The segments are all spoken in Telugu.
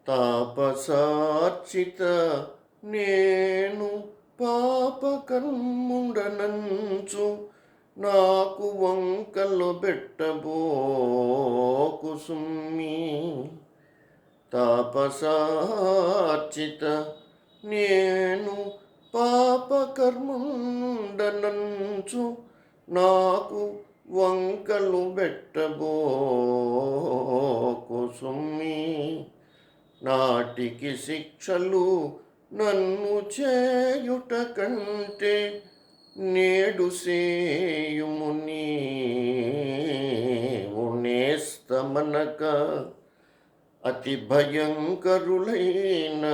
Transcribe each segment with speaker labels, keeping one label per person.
Speaker 1: తాపసార్చిత నేను పాపకర్ముండనంచు నాకు వంకలు పెట్టబోకు సుమ్మి. తాపసార్చిత నేను పాపకర్ముండనంచు నాకు వంకలు పెట్టబోకు సుమ్మి. నాటికి శిక్షలు నన్ను చేయుట కంటే నేడు సేయుము నీవు నేస్తమనక. అతి భయంకరులైన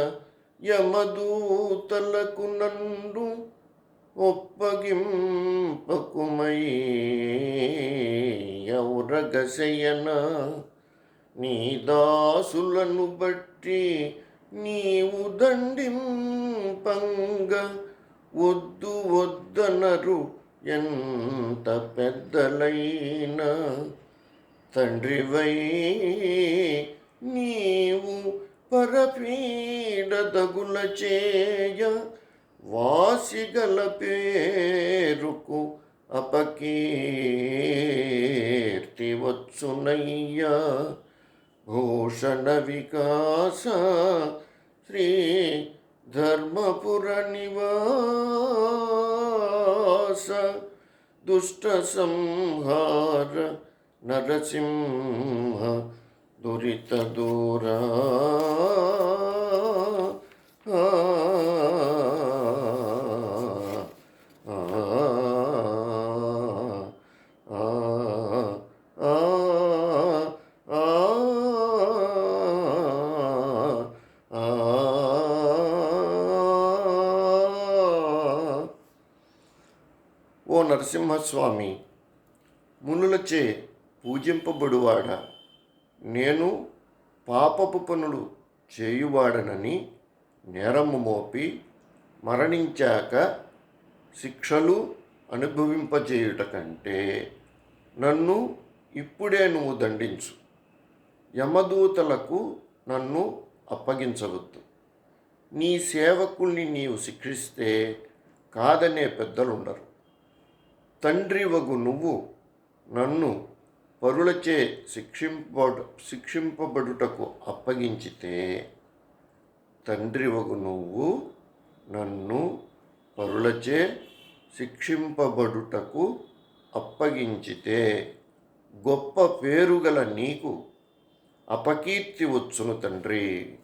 Speaker 1: యమదూతలకు నన్ను ఒప్పగింపకుమయ్యౌరగశయన. నీ దాసులను బట్టి నీవు దండింపంగ వద్దు వద్దనరు ఎంత పెద్దలైనా. తండ్రివై నీవు పరపీడదగుల చేయ వాసిగల పేరుకు అపకీర్తి వచ్చునయ్యా. భూషణ వికాస శ్రీ ధర్మపుర నివాస దుష్ట సంహార నరసింహ దురిత దూరా. ఓ నరసింహస్వామి, మునులచే పూజింపబడువాడా, నేను పాపపు పనులు చేయువాడనని నేరము మోపి మరణించాక శిక్షలు అనుభవింపజేయుట కంటే నన్ను ఇప్పుడే నువ్వు దండించు. యమదూతలకు నన్ను అప్పగించవద్దు. నీ సేవకుల్ని నీవు శిక్షిస్తే కాదనే పెద్దలుండరు. తండ్రివగు నువ్వు నన్ను పరులచే శిక్షింపబడుటకు అప్పగించితే, తండ్రివగు నువ్వు నన్ను పరులచే శిక్షింపబడుటకు అప్పగించితే గొప్ప పేరుగల నీకు అపకీర్తి వచ్చును తండ్రి.